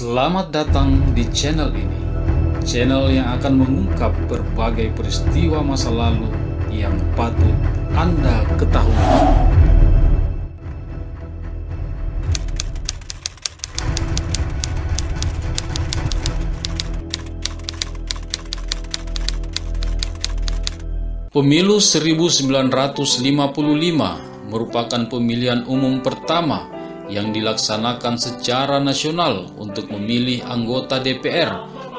Selamat datang di channel ini, channel yang akan mengungkap berbagai peristiwa masa lalu yang patut Anda ketahui. Pemilu 1955 merupakan pemilihan umum pertama yang dilaksanakan secara nasional untuk memilih anggota DPR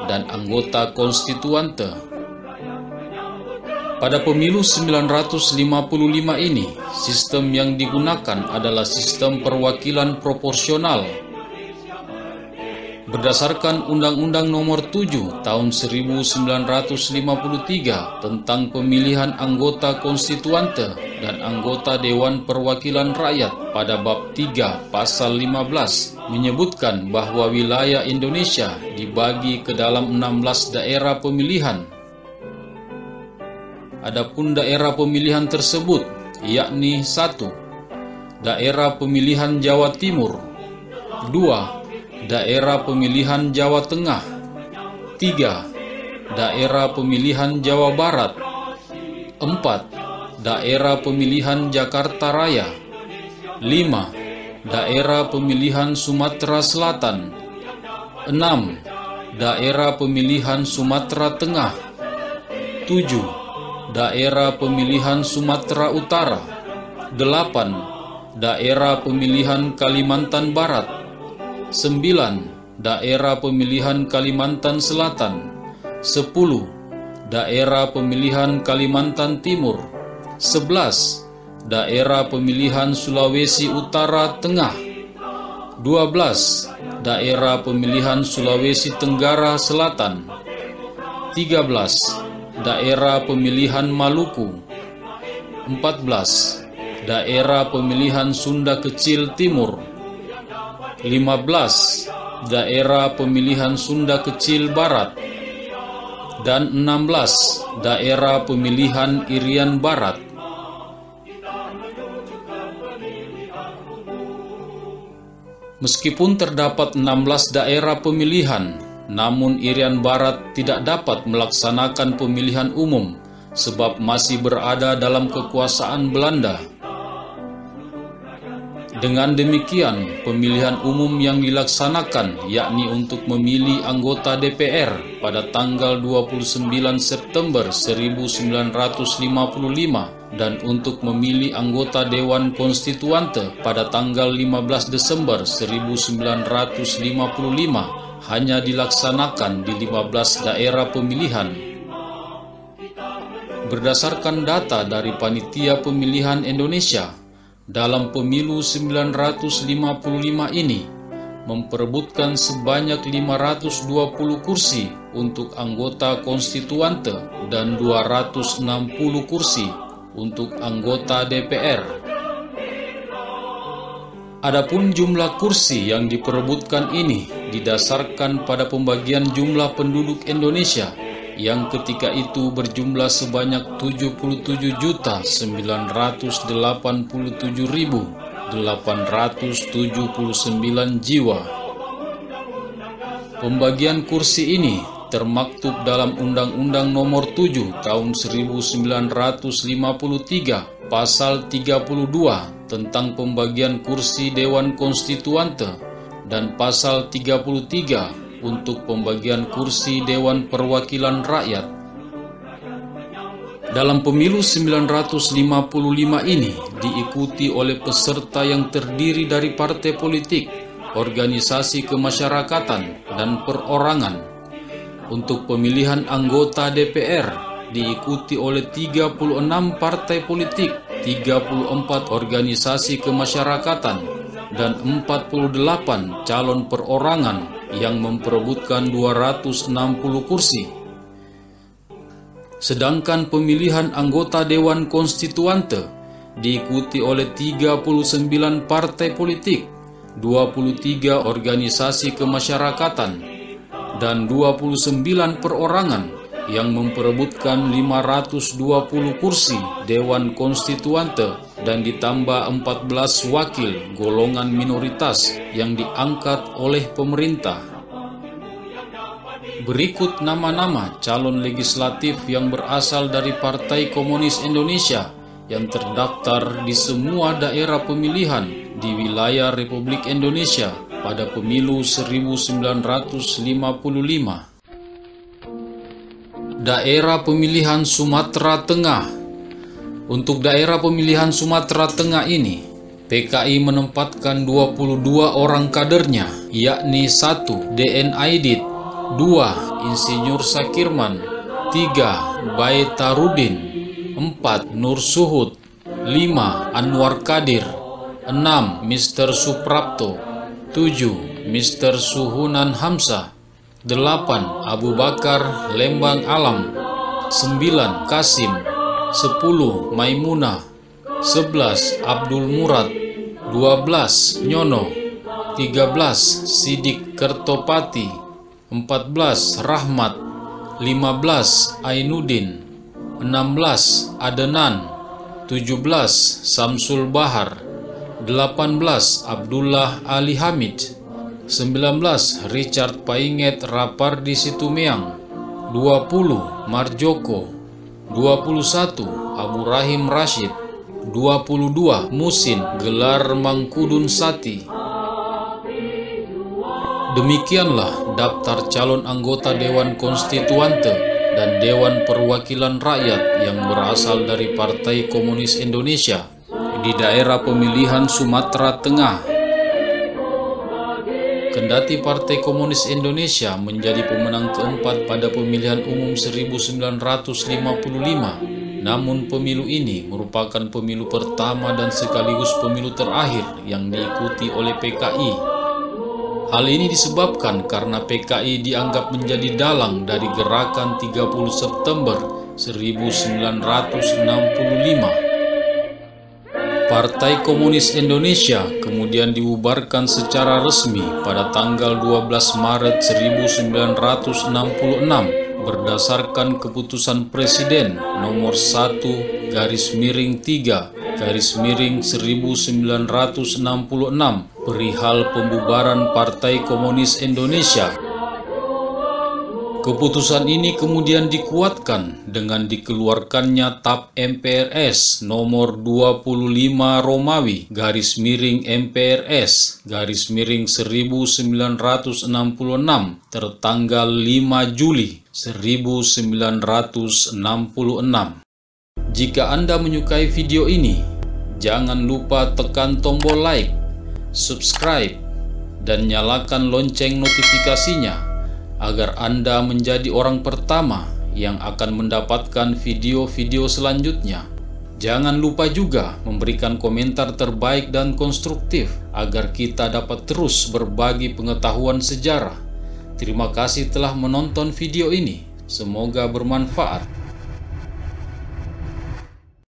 dan anggota konstituante. Pada pemilu 1955 ini, sistem yang digunakan adalah sistem perwakilan proporsional. Berdasarkan Undang-Undang Nomor 7 Tahun 1953 tentang pemilihan anggota konstituante dan anggota Dewan Perwakilan Rakyat pada bab 3 pasal 15 menyebutkan bahwa wilayah Indonesia dibagi ke dalam 16 daerah pemilihan. Adapun daerah pemilihan tersebut yakni 1. Daerah pemilihan Jawa Timur, 2. Daerah pemilihan Jawa Tengah, 3. Daerah pemilihan Jawa Barat, 4. Daerah pemilihan Jakarta Raya, 5. Daerah pemilihan Sumatera Selatan, 6. Daerah pemilihan Sumatera Tengah, 7. Daerah pemilihan Sumatera Utara, 8. Daerah pemilihan Kalimantan Barat, 9. Daerah pemilihan Kalimantan Selatan, 10. Daerah pemilihan Kalimantan Timur, 11. Daerah pemilihan Sulawesi Utara Tengah, 12. Daerah pemilihan Sulawesi Tenggara Selatan, 13. Daerah pemilihan Maluku, 14. Daerah pemilihan Sunda Kecil Timur, 15. Daerah pemilihan Sunda Kecil Barat, dan 16. Daerah pemilihan Irian Barat. Meskipun terdapat 16 daerah pemilihan, namun Irian Barat tidak dapat melaksanakan pemilihan umum sebab masih berada dalam kekuasaan Belanda. Dengan demikian, pemilihan umum yang dilaksanakan yakni untuk memilih anggota DPR pada tanggal 29 September 1955 dan untuk memilih anggota Dewan Konstituante pada tanggal 15 Desember 1955 hanya dilaksanakan di 15 daerah pemilihan. Berdasarkan data dari Panitia Pemilihan Indonesia, dalam pemilu 1955 ini memperebutkan sebanyak 520 kursi untuk anggota konstituante dan 260 kursi untuk anggota DPR. Adapun jumlah kursi yang diperebutkan ini didasarkan pada pembagian jumlah penduduk Indonesia yang ketika itu berjumlah sebanyak 77.987.879 jiwa. Pembagian kursi ini termaktub dalam Undang-Undang Nomor 7 Tahun 1953 Pasal 32 tentang pembagian kursi Dewan Konstituante dan Pasal 33 untuk pembagian kursi Dewan Perwakilan Rakyat. Dalam pemilu 1955 ini diikuti oleh peserta yang terdiri dari partai politik, organisasi kemasyarakatan, dan perorangan. Untuk pemilihan anggota DPR diikuti oleh 36 partai politik, 34 organisasi kemasyarakatan, dan 48 calon perorangan yang memperebutkan 260 kursi. Sedangkan pemilihan anggota Dewan Konstituante diikuti oleh 39 partai politik, 23 organisasi kemasyarakatan, dan 29 perorangan yang memperebutkan 520 kursi Dewan Konstituante dan ditambah 14 wakil golongan minoritas yang diangkat oleh pemerintah. Berikut nama-nama calon legislatif yang berasal dari Partai Komunis Indonesia yang terdaftar di semua daerah pemilihan di wilayah Republik Indonesia pada pemilu 1955. Daerah pemilihan Sumatera Tengah. Untuk daerah pemilihan Sumatera Tengah ini, PKI menempatkan 22 orang kadernya, yakni 1. DN Aidit, 2. Insinyur Sakirman, 3. Baitarudin, 4. Nur Suhud, 5. Anwar Kadir, 6. Mr. Suprapto, 7. Mr. Suhunan Hamzah, 8. Abu Bakar Lembang Alam, 9. Kasim, 10. Maimunah, 11. Abdul Murad, 12. Nyono, 13. Sidik Kertopati, 14. Rahmat, 15. Ainuddin, 16. Adenan, 17. Samsul Bahar, 18. Abdullah Ali Hamid, 19. Richard Painget Rapardi Situmeang, 20. Marjoko, 21. Abu Rahim Rashid, 22. Musin Gelar Mangkudun Sati. Demikianlah daftar calon anggota Dewan Konstituante dan Dewan Perwakilan Rakyat yang berasal dari Partai Komunis Indonesia di daerah pemilihan Sumatera Tengah. Kendati Partai Komunis Indonesia menjadi pemenang keempat pada pemilihan umum 1955, namun pemilu ini merupakan pemilu pertama dan sekaligus pemilu terakhir yang diikuti oleh PKI. Hal ini disebabkan karena PKI dianggap menjadi dalang dari gerakan 30 September 1965. Partai Komunis Indonesia kemudian dibubarkan secara resmi pada tanggal 12 Maret 1966 berdasarkan keputusan Presiden nomor 1/3/1966 perihal pembubaran Partai Komunis Indonesia. Keputusan ini kemudian dikuatkan dengan dikeluarkannya TAP MPRS nomor 25 Romawi /MPRS /1966 tertanggal 5 Juli 1966. Jika Anda menyukai video ini, jangan lupa tekan tombol like, subscribe, dan nyalakan lonceng notifikasinya agar Anda menjadi orang pertama yang akan mendapatkan video-video selanjutnya. Jangan lupa juga memberikan komentar terbaik dan konstruktif agar kita dapat terus berbagi pengetahuan sejarah. Terima kasih telah menonton video ini. Semoga bermanfaat.